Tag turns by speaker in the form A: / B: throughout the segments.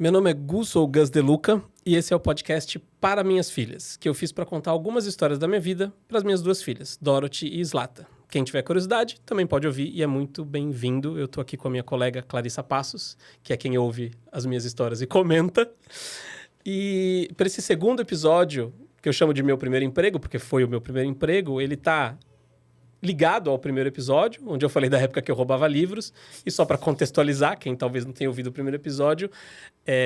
A: Meu nome é Gus, ou Gus De Luca, e esse é o podcast Para Minhas Filhas, que eu fiz para contar algumas histórias da minha vida para as minhas duas filhas, Dorothy e Zlata. Quem tiver curiosidade também pode ouvir e é muito bem-vindo. Eu tô aqui com a minha colega Clarissa Passos, que é quem ouve as minhas histórias e comenta. E para esse segundo episódio, que eu chamo de meu primeiro emprego, porque foi o meu primeiro emprego, ele tá ligado ao primeiro episódio, onde eu falei da época que eu roubava livros. E só para contextualizar, quem talvez não tenha ouvido o primeiro episódio,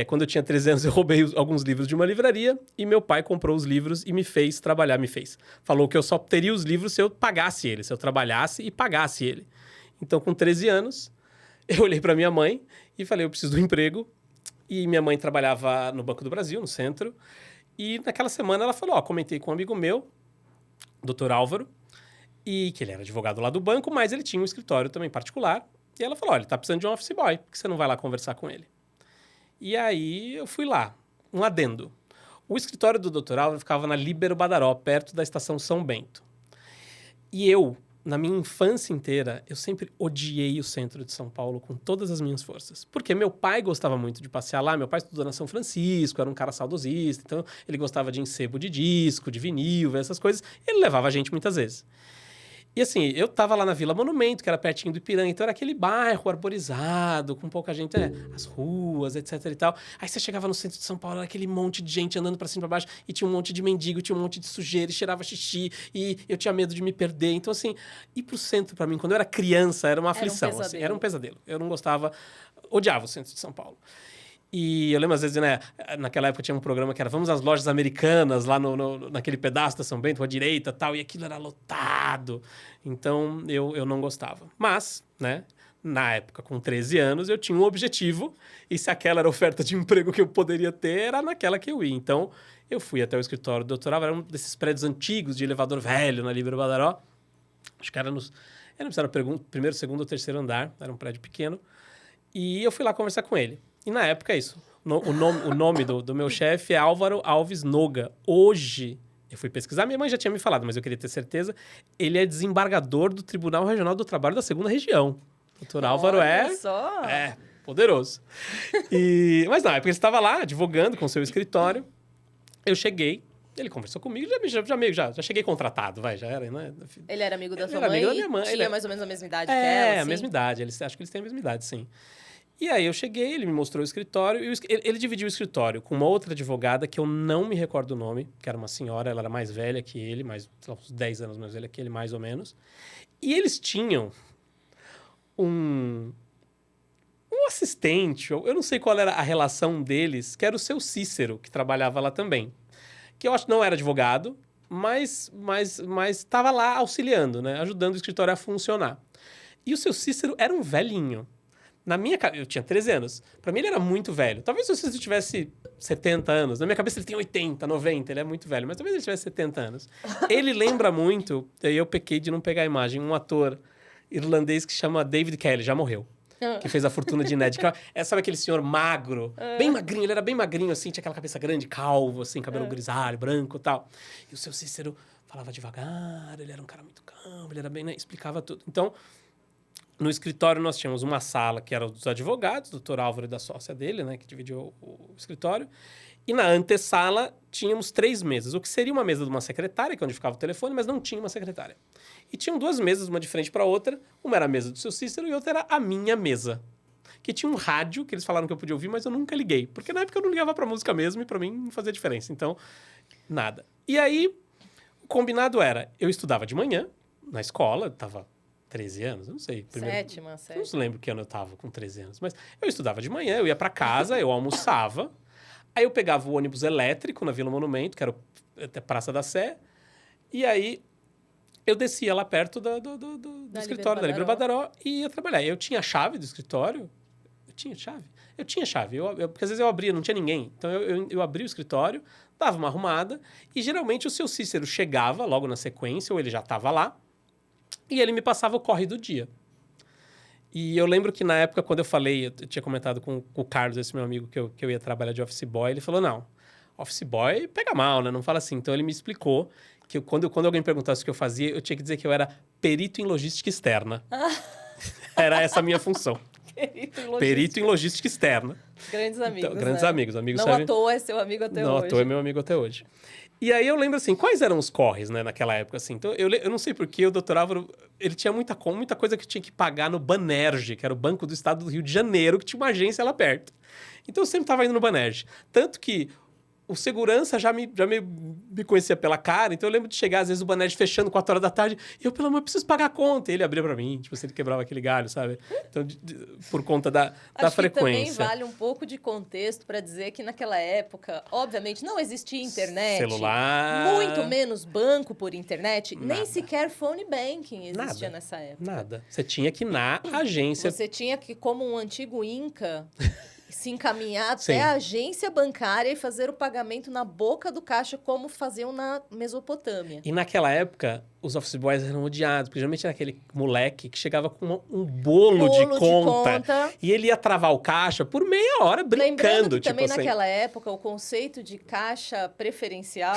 A: quando eu tinha 13 anos eu roubei alguns livros de uma livraria e meu pai comprou os livros e me fez trabalhar, Falou que eu só teria os livros se eu pagasse ele, se eu trabalhasse e pagasse ele. Então, com 13 anos, eu olhei para minha mãe e falei, eu preciso de um emprego. E minha mãe trabalhava no Banco do Brasil, no centro. E naquela semana ela falou, comentei com um amigo meu, Dr. Álvaro, e que ele era advogado lá do banco, mas ele tinha um escritório também particular. E ela falou, olha, ele tá precisando de um office boy, por que você não vai lá conversar com ele? E aí eu fui lá, um adendo. O escritório do Dr. Álvaro ficava na Líbero Badaró, perto da estação São Bento. E eu, na minha infância inteira, eu sempre odiei o centro de São Paulo com todas as minhas forças. Porque meu pai gostava muito de passear lá, meu pai estudou na São Francisco, era um cara saudosista, então ele gostava de encebo de disco, de vinil, essas coisas. Ele levava a gente muitas vezes. E assim, eu tava lá na Vila Monumento, que era pertinho do Ipiranga, então era aquele bairro arborizado, com pouca gente, as ruas, etc e tal. Aí você chegava no centro de São Paulo, era aquele monte de gente andando pra cima e pra baixo, e tinha um monte de mendigo, tinha um monte de sujeira, e cheirava xixi, e eu tinha medo de me perder. Então assim, ir pro centro pra mim, quando eu era criança, era uma aflição, assim, era um pesadelo. Eu não gostava, odiava o centro de São Paulo. E eu lembro, às vezes, né, naquela época tinha um programa que era Vamos às Lojas Americanas, lá naquele pedaço da São Bento, à direita e tal, e aquilo era lotado. Então, eu não gostava. Mas, né, na época, com 13 anos, eu tinha um objetivo, e se aquela era a oferta de emprego que eu poderia ter, era naquela que eu ia. Então, eu fui até o escritório do Dr. Álvaro, era um desses prédios antigos, de elevador velho, na Líbero Badaró. Acho que era eu não sei se era o primeiro, segundo ou terceiro andar, era um prédio pequeno. E eu fui lá conversar com ele. E na época é isso. O nome do meu chefe é Álvaro Alves Noga. Hoje, eu fui pesquisar, minha mãe já tinha me falado, mas eu queria ter certeza. Ele é desembargador do Tribunal Regional do Trabalho da 2ª Região. Doutor Álvaro é poderoso. Mas na época ele estava lá, advogando com seu escritório. Eu cheguei, ele conversou comigo, já cheguei contratado, já era, né?
B: Ele era amigo da sua
A: mãe?
B: Amigo
A: da minha mãe.
B: Tinha mais ou menos a mesma idade que ela, assim?
A: A mesma idade. Acho que eles têm a mesma idade, sim. E aí eu cheguei, ele me mostrou o escritório, e ele dividiu o escritório com uma outra advogada que eu não me recordo o nome, que era uma senhora, ela era mais velha que ele, uns 10 anos mais velha que ele, mais ou menos. E eles tinham um assistente, eu não sei qual era a relação deles, que era o seu Cícero, que trabalhava lá também. Que eu acho que não era advogado, mas estava lá auxiliando, né? Ajudando o escritório a funcionar. E o seu Cícero era um velhinho. Eu tinha 13 anos. Pra mim, ele era muito velho. Talvez se o Cícero tivesse 70 anos. Na minha cabeça, ele tem 80, 90. Ele é muito velho. Mas talvez ele tivesse 70 anos. Ele lembra muito, e eu pequei de não pegar a imagem, um ator irlandês que chama David Kelly. Já morreu. Que fez A Fortuna de Ned. Sabe aquele senhor magro? Bem magrinho. Ele era bem magrinho, assim. Tinha aquela cabeça grande, calvo, assim. Cabelo grisalho, branco e tal. E o seu Cícero falava devagar. Ele era um cara muito calmo. Ele era bem... Né, explicava tudo. Então... No escritório, nós tínhamos uma sala que era dos advogados, do Dr. Álvaro e da sócia dele, né, que dividiu o escritório. E na antessala, tínhamos 3 mesas. O que seria uma mesa de uma secretária, que é onde ficava o telefone, mas não tinha uma secretária. E tinham 2 mesas, uma de frente para a outra. Uma era a mesa do seu Cícero e outra era a minha mesa. Que tinha um rádio, que eles falaram que eu podia ouvir, mas eu nunca liguei. Porque na época eu não ligava para música mesmo e para mim não fazia diferença. Então, nada. E aí, o combinado era, eu estudava de manhã, na escola, estava... 13 anos? Eu não sei.
B: Sétima.
A: Não lembro que ano eu tava com 13 anos. Mas eu estudava de manhã, eu ia pra casa, eu almoçava. Aí eu pegava o ônibus elétrico na Vila Monumento, que era até Praça da Sé. E aí eu descia lá perto do escritório da Líbero Badaró e ia trabalhar. Eu tinha a chave do escritório. Eu tinha chave? Eu tinha chave. Porque às vezes eu abria, não tinha ninguém. Então eu abria o escritório, dava uma arrumada. E geralmente o seu Cícero chegava logo na sequência, ou ele já estava lá. E ele me passava o corre do dia. E eu lembro que na época, quando eu tinha comentado com o Carlos, esse meu amigo, que eu ia trabalhar de office boy, ele falou, não, office boy pega mal, né? Não fala assim. Então ele me explicou que quando alguém perguntasse o que eu fazia, eu tinha que dizer que eu era perito em logística externa. Era essa a minha função. Perito em logística externa.
B: Grandes amigos,
A: Então, grandes
B: né?
A: amigos.
B: Não à toa é seu amigo até hoje.
A: Não à toa é meu amigo até hoje. E aí eu lembro, assim, quais eram os corres, né, naquela época, assim. Então, eu não sei porquê, o doutor Álvaro, ele tinha muita coisa que tinha que pagar no Banerj, que era o Banco do Estado do Rio de Janeiro, que tinha uma agência lá perto. Então, eu sempre estava indo no Banerj. Tanto que o segurança já me conhecia pela cara, então eu lembro de chegar, às vezes, o Banerj fechando 4 horas da tarde, e eu, pelo amor, preciso pagar a conta. E ele abria pra mim, tipo assim, ele quebrava aquele galho, sabe? Então, por conta da frequência.
B: Que também vale um pouco de contexto para dizer que naquela época, obviamente, não existia internet.
A: Celular.
B: Muito menos banco por internet.
A: Nada.
B: Nem sequer phone banking existia
A: Nada.
B: nessa época.
A: Nada. Você tinha que ir na agência.
B: Você tinha que, como um antigo Inca... se encaminhar
A: Sim.
B: até a agência bancária e fazer o pagamento na boca do caixa, como faziam na Mesopotâmia.
A: E naquela época, os office boys eram odiados, porque geralmente era aquele moleque que chegava com um bolo de conta. E ele ia travar o caixa por meia hora brincando.
B: Lembrando que
A: tipo
B: também
A: assim.
B: naquela época, o conceito de caixa preferencial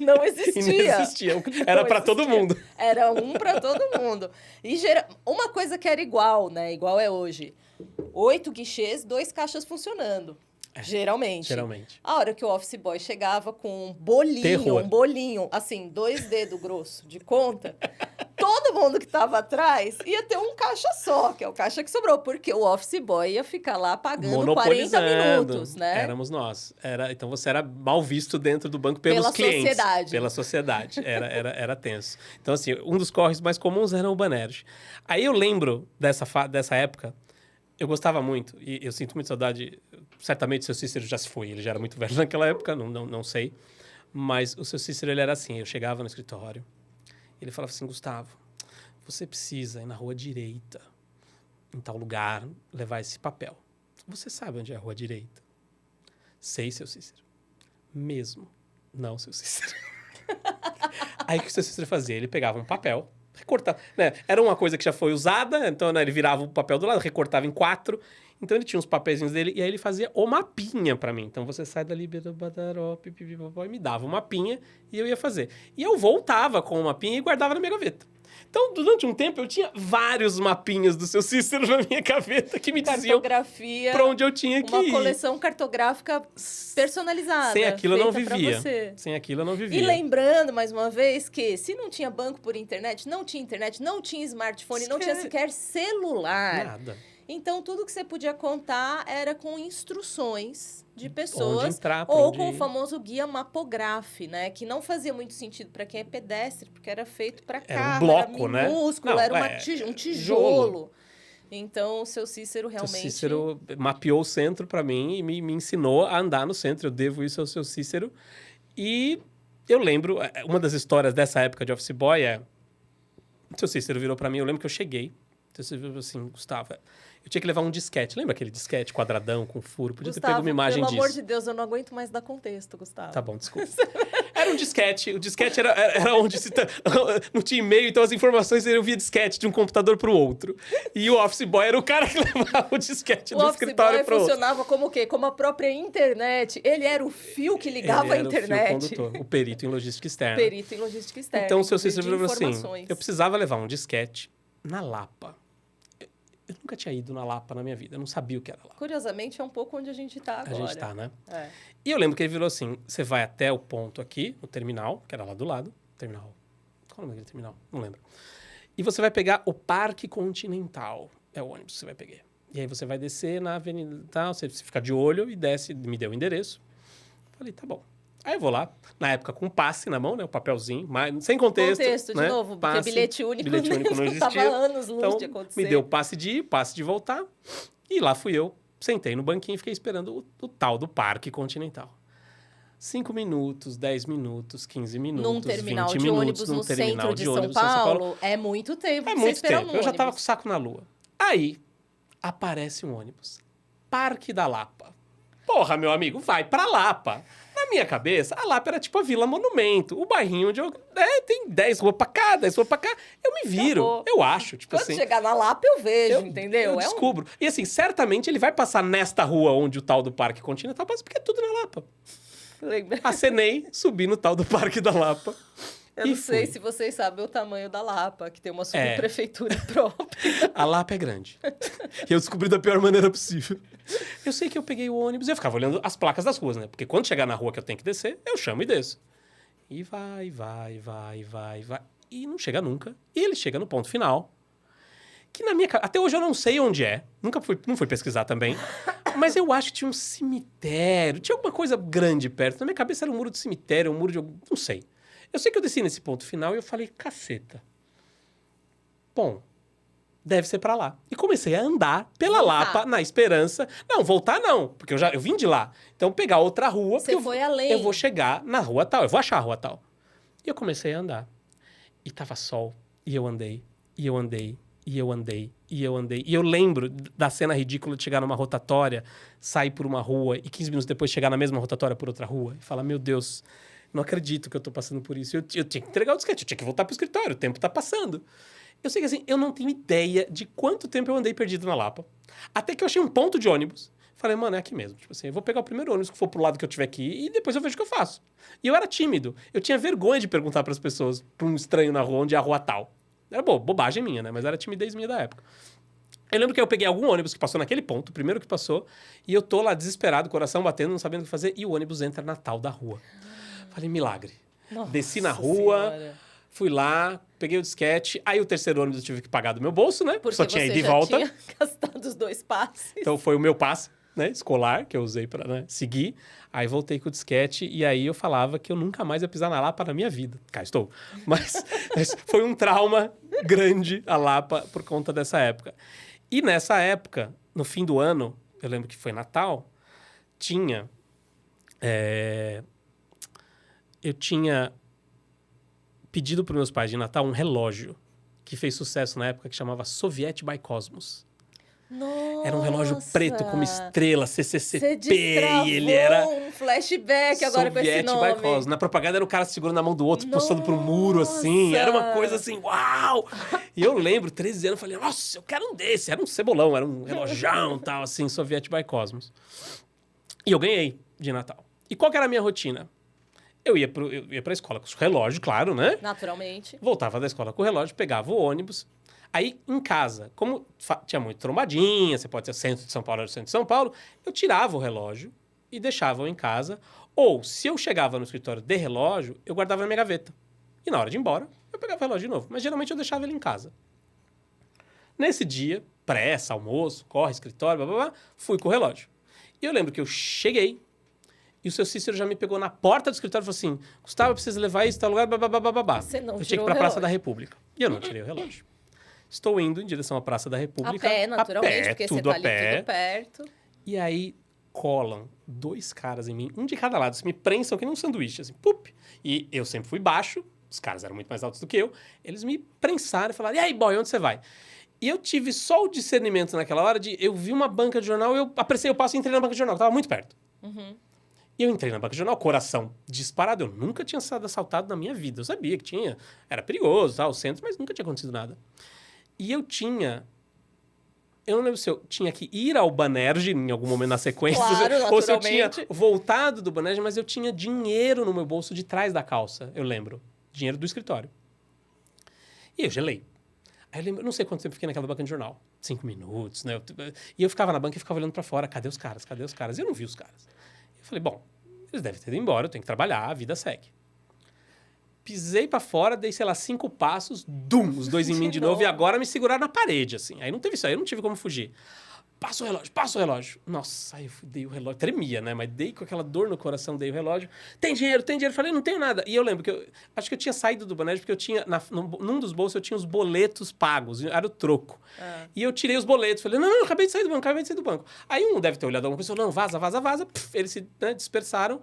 B: não existia.
A: Não existia. Era para todo mundo.
B: Era um para todo mundo. E uma coisa que era igual, né? Igual é hoje. 8 guichês, 2 caixas funcionando. Geralmente. A hora que o office boy chegava com um bolinho, assim, 2 dedos grosso de conta, todo mundo que tava atrás ia ter um caixa só, que é o caixa que sobrou, porque o office boy ia ficar lá pagando 40 minutos, né?
A: Éramos nós. Então você era mal visto dentro do banco pelos clientes. Pela sociedade. Era tenso. Então, assim, um dos corres mais comuns era o Banerj. Aí eu lembro dessa época. Eu gostava muito, e eu sinto muita saudade. Certamente o seu Cícero já se foi, ele já era muito velho naquela época, não sei. Mas o seu Cícero, ele era assim, eu chegava no escritório, ele falava assim, Gustavo, você precisa ir na rua direita, em tal lugar, levar esse papel. Você sabe onde é a rua direita? Sei, seu Cícero. Mesmo. Não, seu Cícero. Aí o que o seu Cícero fazia? Ele pegava um papel, recortava, né? Era uma coisa que já foi usada, então, né, ele virava o papel do lado, recortava em 4. Então ele tinha uns papeizinhos dele e aí ele fazia o mapinha pra mim. Então você sai dali, e me dava o mapinha e eu ia fazer. E eu voltava com o mapinha e guardava na minha gaveta. Então, durante um tempo, eu tinha vários mapinhas do seu Cícero na minha gaveta que me diziam pra onde eu tinha que ir.
B: Uma coleção cartográfica personalizada.
A: Sem aquilo eu não vivia. Sem aquilo eu não vivia.
B: E lembrando, mais uma vez, que se não tinha banco por internet, não tinha smartphone, não tinha sequer celular.
A: Nada.
B: Então, tudo que você podia contar era com instruções de pessoas
A: onde entrar,
B: ou com o famoso guia Mapograph, né? Que não fazia muito sentido para quem é pedestre, porque era feito para carro,
A: era um bloco,
B: era minúsculo,
A: né?
B: era um tijolo. Então, o seu Cícero realmente...
A: O seu Cícero mapeou o centro para mim e me ensinou a andar no centro. Eu devo isso ao seu Cícero. E eu lembro, uma das histórias dessa época de office boy o seu Cícero virou para mim, eu lembro que eu cheguei. Então, você viu assim, Gustavo... Eu tinha que levar um disquete. Lembra aquele disquete quadradão com furo? Podia ter pego uma imagem disso.
B: Pelo amor de Deus, eu não aguento mais dar contexto, Gustavo.
A: Tá bom, desculpa. Era um disquete. O disquete era onde não tinha e-mail, então as informações eram via disquete de um computador pro outro. E o office boy era o cara que levava o disquete do escritório pro outro.
B: O office boy funcionava como o quê? Como a própria internet. Ele era o fio que ligava a internet.
A: O fio condutor, o perito em logística externa.
B: Perito em logística externa.
A: Então, o seu Cícero falou assim, eu precisava levar um disquete na Lapa. Eu nunca tinha ido na Lapa na minha vida. Eu não sabia o que era lá.
B: Curiosamente, é um pouco onde a gente tá agora.
A: A gente tá, né?
B: É.
A: E eu lembro que ele virou assim, você vai até o ponto aqui, no terminal, que era lá do lado. Terminal. Qual é o nome daquele terminal? Não lembro. E você vai pegar o Parque Continental. É o ônibus que você vai pegar. E aí você vai descer na avenida, tá? Você fica de olho e desce, me deu o endereço. Falei, tá bom. Aí eu vou lá, na época com passe na mão, né? O papelzinho, mas sem contexto.
B: Contexto,
A: né?
B: De novo,
A: passe,
B: porque bilhete único
A: não existia.
B: Tava anos luz
A: então,
B: de acontecer.
A: Me deu passe de ir, passe de voltar. E lá fui eu, sentei no banquinho e fiquei esperando o tal do Parque Continental. 5 minutos, 10 minutos, 15 minutos,
B: num terminal
A: 20
B: de
A: minutos,
B: ônibus
A: num
B: no
A: terminal
B: centro
A: de
B: de
A: ônibus
B: São
A: em São
B: Paulo. É muito tempo.
A: É muito tempo. Eu já tava com o saco na lua. Aí, aparece um ônibus. Parque da Lapa. Porra, meu amigo, vai pra Lapa. Na minha cabeça, a Lapa era tipo a Vila Monumento. O bairrinho onde eu... tem 10 ruas pra cá, 10 ruas pra cá. Eu me viro, eu acho. Tipo
B: Quando
A: assim,
B: chegar na Lapa, eu vejo, entendeu?
A: Eu descubro. E assim, certamente ele vai passar nesta rua onde o tal do Parque Continental passa, porque é tudo na Lapa. Acenei, subi no tal do Parque da Lapa.
B: Eu não sei se vocês sabem o tamanho da Lapa, que tem uma subprefeitura própria.
A: A Lapa é grande. E eu descobri da pior maneira possível. Eu sei que eu peguei o ônibus e eu ficava olhando as placas das ruas, né? Porque quando chegar na rua que eu tenho que descer, eu chamo e desço. E vai. E não chega nunca. E ele chega no ponto final. Que na minha... Até hoje eu não sei onde é. Não fui pesquisar também. Mas eu acho que tinha um cemitério. Tinha alguma coisa grande perto. Na minha cabeça era um muro de cemitério, um muro de... Não sei. Eu sei que eu desci nesse ponto final e eu falei, caceta. Bom, deve ser pra lá. E comecei a andar pela Lapa, na esperança... Não, voltar não. Porque eu vim de lá. Então, pegar outra rua...
B: Você foi além.
A: Eu vou chegar na rua tal. Eu vou achar a rua tal. E eu comecei a andar. E tava sol. E eu andei. E eu andei. E eu andei, e eu andei. E eu lembro da cena ridícula de chegar numa rotatória, sair por uma rua e 15 minutos depois chegar na mesma rotatória por outra rua e falar, meu Deus, não acredito que eu tô passando por isso. Eu tinha que entregar o disquete, eu tinha que voltar pro escritório, o tempo tá passando. Eu sei que assim, eu não tenho ideia de quanto tempo eu andei perdido na Lapa. Até que eu achei um ponto de ônibus. Falei, mano, é aqui mesmo. Tipo assim, eu vou pegar o primeiro ônibus que for pro lado que eu tiver que ir e depois eu vejo o que eu faço. E eu era tímido. Eu tinha vergonha de perguntar pras pessoas, pra um estranho na rua, onde é a rua tal. Era bobagem minha, né? Mas era timidez minha da época. Eu lembro que eu peguei algum ônibus que passou naquele ponto, o primeiro que passou, e eu tô lá desesperado, coração batendo, não sabendo o que fazer, e o ônibus entra na tal da rua. Falei, milagre.
B: Nossa
A: Desci na rua, fui lá, peguei o disquete, aí o terceiro ônibus eu tive que pagar do meu bolso, né?
B: Porque
A: só tinha ido
B: você
A: e volta.
B: Tinha gastado os 2 passes.
A: Então foi o meu passe, né, escolar, que eu usei pra seguir. Aí voltei com o disquete e aí eu falava que eu nunca mais ia pisar na Lapa na minha vida. Cá estou. Mas foi um trauma grande a Lapa por conta dessa época. E nessa época, no fim do ano, eu lembro que foi Natal, eu tinha pedido para meus pais de Natal um relógio que fez sucesso na época, que chamava Soviet by Cosmos.
B: Nossa.
A: Era um relógio preto com uma estrela, CCCP,
B: e
A: ele era
B: um flashback agora com esse nome.
A: By Cosmos. Na propaganda era o cara segurando na mão do outro, postando pro muro, assim. Era uma coisa assim, uau! E eu lembro, 13 anos, eu falei, nossa, eu quero um desse. Era um cebolão, era um relojão, tal, assim, Soviet by Cosmos. E eu ganhei de Natal. E qual que era a minha rotina? Eu ia pra escola com o relógio, claro, né?
B: Naturalmente.
A: Voltava da escola com o relógio, pegava o ônibus. Aí, em casa, como tinha muito trombadinha, você pode ser centro de São Paulo, era centro de São Paulo, eu tirava o relógio e deixava em casa. Ou, se eu chegava no escritório de relógio, eu guardava na minha gaveta. E na hora de ir embora, eu pegava o relógio de novo. Mas, geralmente, eu deixava ele em casa. Nesse dia, pressa, almoço, corre, escritório, blá, blá, blá, fui com o relógio. E eu lembro que eu cheguei e o seu Cícero já me pegou na porta do escritório e falou assim, Gustavo, eu preciso levar isso, tal lugar, blá, blá, blá, blá, blá.
B: Você não
A: eu tinha que ir pra Praça da República. E eu não tirei o relógio. Estou indo em direção à Praça da República.
B: A pé, naturalmente, porque
A: tudo
B: você tá
A: a
B: ali
A: pé.
B: tudo perto.
A: E aí colam 2 caras em mim, um de cada lado. Eles me prensam que nem um sanduíche, assim, pup. E eu sempre fui baixo, os caras eram muito mais altos do que eu. Eles me prensaram e falaram, e aí, boy, onde você vai? E eu tive só o discernimento naquela hora de... Eu vi uma banca de jornal, eu apressei o passo e entrei na banca de jornal, que tava muito perto.
B: Uhum.
A: E eu entrei na banca de jornal, coração disparado. Eu nunca tinha sido assaltado na minha vida. Eu sabia que tinha, era perigoso, tal, o centro, mas nunca tinha acontecido nada. E eu não lembro se eu tinha que ir ao Banerje em algum momento na sequência,
B: claro,
A: ou se eu tinha voltado do Banerje, mas eu tinha dinheiro no meu bolso de trás da calça, eu lembro. Dinheiro do escritório. E eu gelei. Aí eu lembro, não sei quanto tempo fiquei naquela banca de jornal. 5 minutos, né? E eu ficava na banca e ficava olhando pra fora. Cadê os caras? Cadê os caras? E eu não vi os caras. Eu falei, bom, eles devem ter ido embora, eu tenho que trabalhar, a vida segue. Pisei pra fora, dei, sei lá, 5 passos, os 2 em mim de novo, e agora me seguraram na parede, assim. Aí não teve isso, aí eu não tive como fugir. Passa o relógio. Nossa, aí eu dei o relógio, tremia, né? Mas dei com aquela dor no coração, dei o relógio. Tem dinheiro. Falei, não tenho nada. E eu lembro que acho que eu tinha saído do Banerje porque eu tinha, num dos bolsos eu tinha os boletos pagos, era o troco. E eu tirei os boletos, falei, não, acabei de sair do banco. Aí um deve ter olhado alguma coisa, não, vaza. Puf, eles se dispersaram.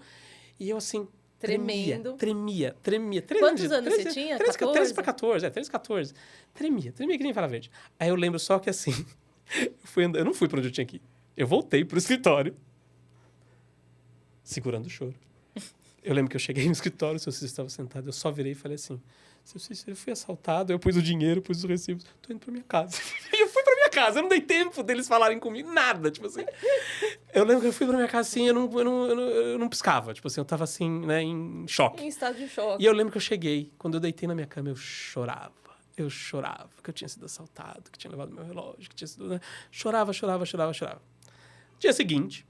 A: E eu assim...
B: Tremendo.
A: Tremia.
B: Quantos anos você tinha?
A: 13 pra 14, 13, 14. Tremia que nem fala verde. Aí eu lembro só que assim, eu não fui pra onde eu tinha que ir. Eu voltei pro escritório, segurando o choro. Eu lembro que eu cheguei no escritório, o seu Cícero estava sentado, eu só virei e falei assim, seu Cícero, eu fui assaltado, eu pus o dinheiro, pus os recibos, tô indo pra minha casa. E eu fui pra minha casa, eu não dei tempo deles falarem comigo, nada, tipo assim. Eu lembro que eu fui pra minha casa assim, eu não piscava, tipo assim, eu tava assim, né, em choque.
B: Em estado de choque.
A: E eu lembro que eu cheguei, quando eu deitei na minha cama, eu chorava. eu chorava que eu tinha sido assaltado, que tinha levado meu relógio, que tinha sido... Né? Chorava. Dia seguinte,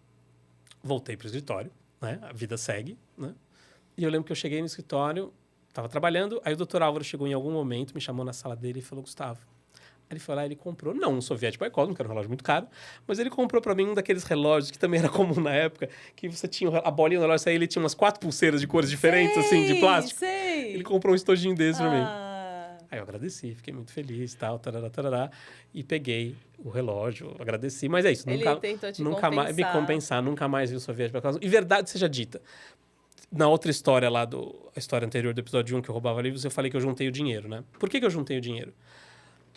A: voltei pro escritório, né? A vida segue, né? E eu lembro que eu cheguei no escritório, estava trabalhando, aí o Dr. Álvaro chegou em algum momento, me chamou na sala dele e falou, Gustavo... Aí ele foi lá e ele comprou, não um Soviet by Cosmos, que era um relógio muito caro, mas ele comprou pra mim um daqueles relógios que também era comum na época, que você tinha a bolinha no relógio, aí ele tinha umas 4 pulseiras de cores diferentes, assim, de plástico.
B: Sei.
A: Ele comprou um estojinho desse pra mim. Aí eu agradeci, fiquei muito feliz e tal, e peguei o relógio, agradeci, mas é isso.
B: Ele tentou te
A: nunca
B: compensar.
A: Mais me compensar, nunca mais vi o Soviet by Cosmos. E verdade seja dita, na outra história lá, a história anterior do episódio 1, que eu roubava livros, eu falei que eu juntei o dinheiro, né? Por que eu juntei o dinheiro?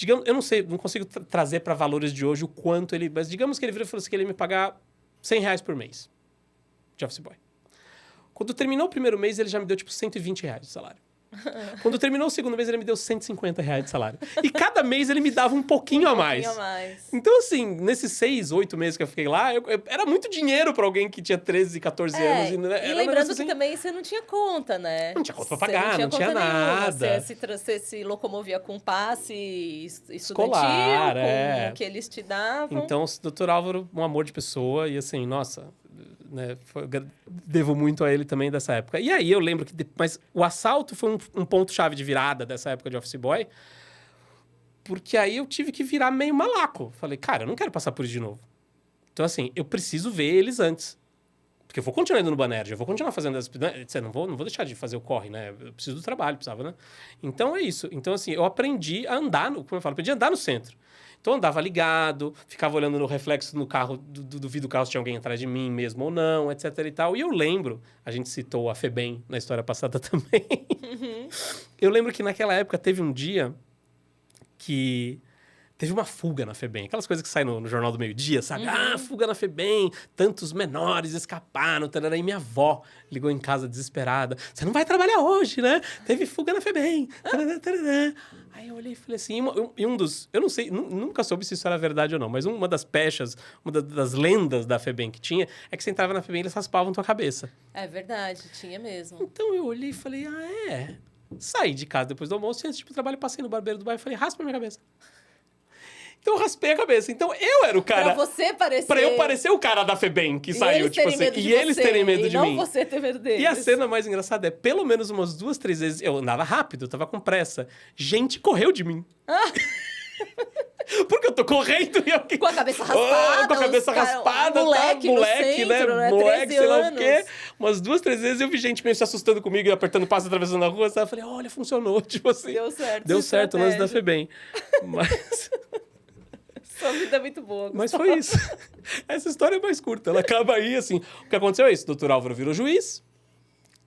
A: Digamos, eu não sei, não consigo trazer para valores de hoje o quanto ele... Mas digamos que ele virou e falou assim que ele ia me pagar R$100 por mês de office boy. Quando terminou o primeiro mês, ele já me deu tipo R$120 de salário. Quando terminou o segundo mês, ele me deu R$150 de salário. E cada mês ele me dava um pouquinho a mais. Então, assim, nesses 6, 8 meses que eu fiquei lá, era muito dinheiro para alguém que tinha 13, 14 anos.
B: E lembrando que também você não tinha conta, né?
A: Não tinha conta para pagar, não tinha nada.
B: Você se locomovia com passe
A: escolar,
B: com o que eles te davam.
A: Então, o Dr. Álvaro, um amor de pessoa. E assim, nossa... Né, devo muito a ele também dessa época. E aí eu lembro que... Mas o assalto foi um ponto-chave de virada dessa época de office boy, porque aí eu tive que virar meio malaco. Falei, cara, eu não quero passar por isso de novo. Então, assim, eu preciso ver eles antes. Porque eu vou continuar indo no Banerj, eu vou continuar fazendo... Não vou deixar de fazer o corre, né? Eu preciso do trabalho, precisava, né? Então, é isso. Então, assim, eu aprendi a andar... Como eu falo, aprendi a andar no centro. Então, eu andava ligado, ficava olhando no reflexo no carro, do vidro do carro se tinha alguém atrás de mim mesmo ou não, etc e tal. E eu lembro, a gente citou a FEBEM na história passada também.
B: Uhum.
A: Eu lembro que naquela época teve um dia que teve uma fuga na FEBEM. Aquelas coisas que saem no Jornal do Meio-Dia, sabe?
B: Uhum.
A: Fuga na FEBEM, tantos menores escaparam. Tarará. E minha avó ligou em casa desesperada. Você não vai trabalhar hoje, né? Teve fuga na FEBEM. Tarará, tarará. Aí eu olhei e falei assim... E um dos... Eu não sei, nunca soube se isso era verdade ou não, mas uma das pechas, uma das lendas da FEBEM que tinha, é que você entrava na FEBEM e eles raspavam tua cabeça.
B: É verdade, tinha mesmo.
A: Então eu olhei e falei, Saí de casa depois do almoço e antes de ir pro trabalho, passei no barbeiro do bairro e falei, raspa minha cabeça. Então eu raspei a cabeça. Então eu era o cara... Pra eu parecer o cara da FEBEM que saiu, tipo assim. E eles terem medo de mim.
B: E não você ter medo deles.
A: E a cena mais engraçada é, pelo menos umas 2, 3 vezes, eu andava rápido, eu tava com pressa. Gente correu de mim. Porque eu tô correndo e alguém...
B: Com a cabeça raspada.
A: Com a cabeça raspada.
B: Moleque
A: Centro,
B: né?
A: Moleque, sei lá o quê. Umas 2, 3 vezes eu vi gente meio se assustando comigo e apertando passo, atravessando a rua. Sabe? Eu falei, olha, funcionou. Tipo assim.
B: Deu certo
A: o lance da FEBEM. Mas...
B: Sua vida é muito boa, Gustavo.
A: Mas foi isso. Essa história é mais curta. Ela acaba aí, assim. O que aconteceu é isso. O Dr. Álvaro virou juiz.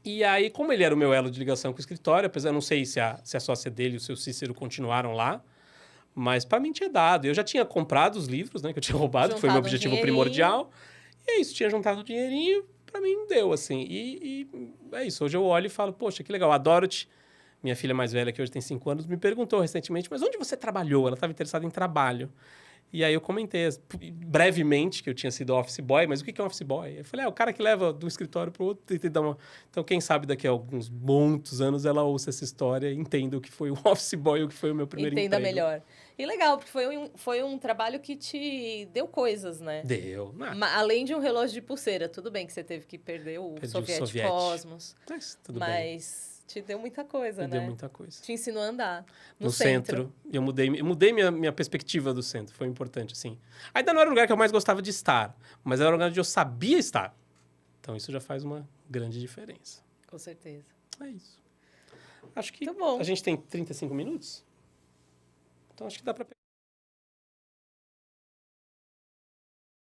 A: E aí, como ele era o meu elo de ligação com o escritório, apesar, eu não sei se a sócia dele e o seu Cícero continuaram lá, mas pra mim tinha dado. Eu já tinha comprado os livros, né? Que eu tinha roubado, que foi o meu objetivo primordial. E é isso. Tinha juntado o dinheirinho. Pra mim, deu, assim. E é isso. Hoje eu olho e falo, poxa, que legal. A Dorothy, minha filha mais velha, que hoje tem 5 anos, me perguntou recentemente, mas onde você trabalhou? Ela estava interessada em trabalho. E aí eu comentei brevemente que eu tinha sido office boy, mas o que é um office boy? Eu falei, o cara que leva de um escritório para o outro e dá uma... Então, quem sabe daqui a alguns muitos anos ela ouça essa história e entenda o que foi o office boy, o que foi o meu primeiro emprego.
B: Entenda melhor. E legal, porque foi um trabalho que te deu coisas, né?
A: Deu.
B: Além de um relógio de pulseira. Tudo bem que você teve que perder o Soviet Cosmos.
A: Mas tudo bem.
B: Te deu muita coisa,
A: Deu muita coisa.
B: Te ensinou a andar.
A: No centro. Eu mudei minha perspectiva do centro. Foi importante, assim. Ainda não era o lugar que eu mais gostava de estar, mas era o lugar onde eu sabia estar. Então, isso já faz uma grande diferença.
B: Com certeza.
A: É isso. Acho que
B: Muito bom.
A: A gente tem 35 minutos. Então, acho que dá pra...